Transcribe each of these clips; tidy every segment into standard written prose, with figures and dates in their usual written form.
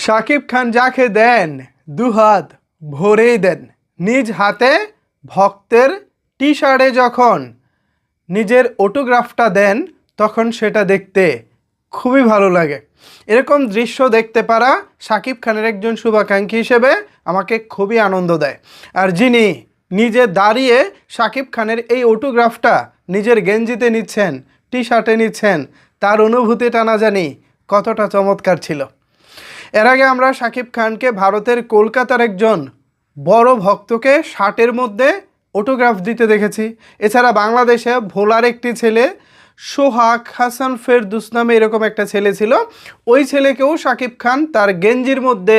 শাকিব খান যাকে দেন দুহাত ভরেই দেন। নিজ হাতে ভক্তের টি শার্টে যখন নিজের অটোগ্রাফটা দেন তখন সেটা দেখতে খুবই ভালো লাগে। এরকম দৃশ্য দেখতে পারা শাকিব খানের একজন শুভাকাঙ্ক্ষী হিসেবে আমাকে খুবই আনন্দ দেয়। আর যিনি নিজে দাঁড়িয়ে শাকিব খানের এই অটোগ্রাফটা নিজের গেঞ্জিতে নিচ্ছেন, টি শার্টে নিচ্ছেন, তার অনুভূতিটা না জানি কতটা চমৎকার ছিল। এর আগে আমরা শাকিব খানকে ভারতের কলকাতার একজন বড় ভক্তকে শার্টের মধ্যে অটোগ্রাফ দিতে দেখেছি। এছাড়া বাংলাদেশে ভোলার একটি ছেলে সোহাগ হাসান ফেরদৌস নামে এরকম একটা ছেলে ছিল, ওই ছেলেকেও শাকিব খান তার গেঞ্জির মধ্যে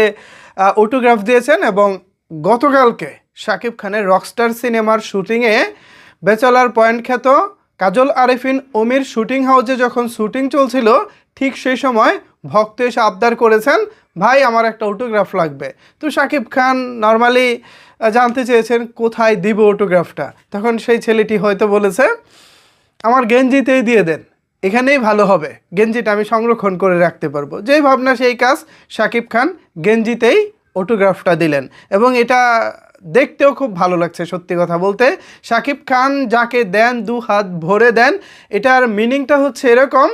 অটোগ্রাফ দিয়েছেন। এবং গতকালকে শাকিব খানের রকস্টার সিনেমার শুটিংয়ে ব্যাচেলার পয়েন্ট খ্যাত কাজল আরেফিন অমির শুটিং হাউসে যখন শুটিং চলছিল ঠিক সেই সময় ভক্ত এসে আবদার করেছেন, ভাই আমার একটা অটোগ্রাফ লাগবে। তো শাকিব খান নর্মালি জানতে চেয়েছেন কোথায় দিব অটোগ্রাফটা। তখন সেই ছেলেটি হয়তো বলেছে, আমার গেঞ্জিতেই দিয়ে দেন, এখানেই ভালো হবে, গেঞ্জিটা আমি সংরক্ষণ করে রাখতে পারবো। যেই ভাবনা সেই কাজ, শাকিব খান গেঞ্জিতেই অটোগ্রাফটা দিলেন এবং এটা দেখতেও খুব ভালো লাগছে। সত্যি কথা বলতে শাকিব খান যাকে দেন দু হাত ভরে দেন, এটার মিনিংটা হচ্ছে এরকম,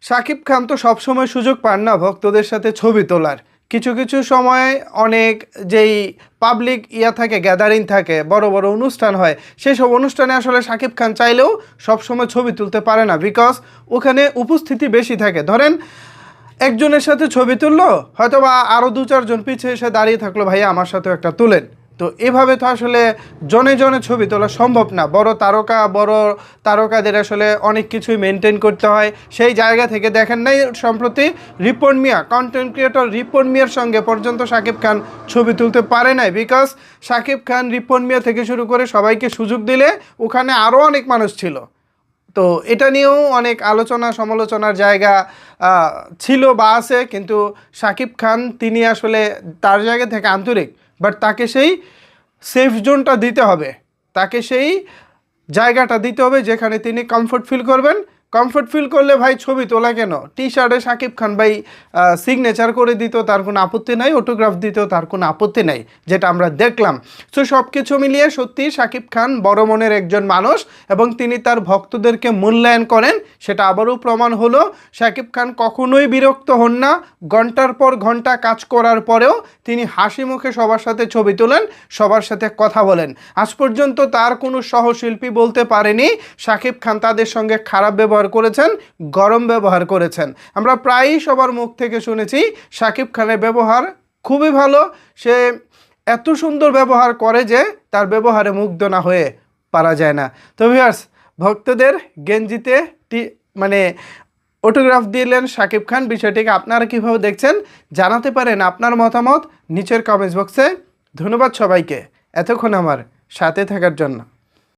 শাকিব খান তো সবসময় সুযোগ পান না ভক্তদের সাথে ছবি তোলার। কিছু কিছু সময় অনেক যেই পাবলিক থাকে, গ্যাদারিং থাকে, বড় বড় অনুষ্ঠান হয়, সেসব অনুষ্ঠানে আসলে শাকিব খান চাইলেও সবসময় ছবি তুলতে পারে না, বিকজ ওখানে উপস্থিতি বেশি থাকে। ধরেন একজনের সাথে ছবি তুললো, হয়তো বা আরও 2-4 জন পিছিয়ে এসে দাঁড়িয়ে থাকলো, ভাইয়া আমার সাথেও একটা তুলেন। তো এভাবে তো আসলে জনে জনে ছবি তোলা সম্ভব না। বড় তারকাদের আসলে অনেক কিছুই মেনটেন করতে হয়। সেই জায়গা থেকে দেখেন নাই সম্প্রতি রিপন মিয়া, কন্টেন্ট ক্রিয়েটর রিপন মিয়ার সঙ্গে পর্যন্ত শাকিব খান ছবি তুলতে পারে নাই, বিকজ শাকিব খান রিপন মিয়া থেকে শুরু করে সবাইকে সুযোগ দিলে ওখানে আরও অনেক মানুষ ছিল। তো এটা নিয়েও অনেক আলোচনা সমালোচনার জায়গা ছিল বা আছে, কিন্তু শাকিব খান তিনি আসলে তার জায়গা থেকে আন্তরিক, বাট তাকে সেই সেফ জোনটা দিতে হবে, তাকে সেই জায়গাটা দিতে হবে যেখানে তিনি কমফোর্ট ফিল করবেন। কমফোর্ট ফিল করলে ভাই ছবি তোলা কেন, টি শার্টে শাকিব খান ভাই সিগনেচার করে দিত, তার কোনো আপত্তি নাই, অটোগ্রাফ দিত, তার কোনো আপত্তি নাই, যেটা আমরা দেখলাম। সো সব কিছু মিলিয়ে সত্যি শাকিব খান বড় মনের একজন মানুষ এবং তিনি তার ভক্তদেরকে মূল্যায়ন করেন, সেটা আবারও প্রমাণ হলো। শাকিব খান কখনোই বিরক্ত হন না, ঘন্টার পর ঘন্টা কাজ করার পরেও তিনি হাসি মুখে সবার সাথে ছবি তোলেন, সবার সাথে কথা বলেন। আজ পর্যন্ত তার কোনো সহশিল্পী বলতে পারেনি শাকিব খান তাদের সঙ্গে খারাপ ব্যবহার করেছেন, গরম ব্যবহার করেছেন। আমরা প্রায়ই সবার মুখ থেকে শুনেছি শাকিব খানের ব্যবহার খুবই ভালো, সে এত সুন্দর ব্যবহার করে যে তার ব্যবহারে মুগ্ধ না হয়ে পারা যায় না। তো ভিউয়ার্স, ভক্তদের গেঞ্জিতে অটোগ্রাফ দিলেন শাকিব খান, বিষয়টিকে আপনারা কীভাবে দেখছেন জানাতে পারেন আপনার মতামত নিচের কমেন্টস বক্সে। ধন্যবাদ সবাইকে এতক্ষণ আমার সাথে থাকার জন্য।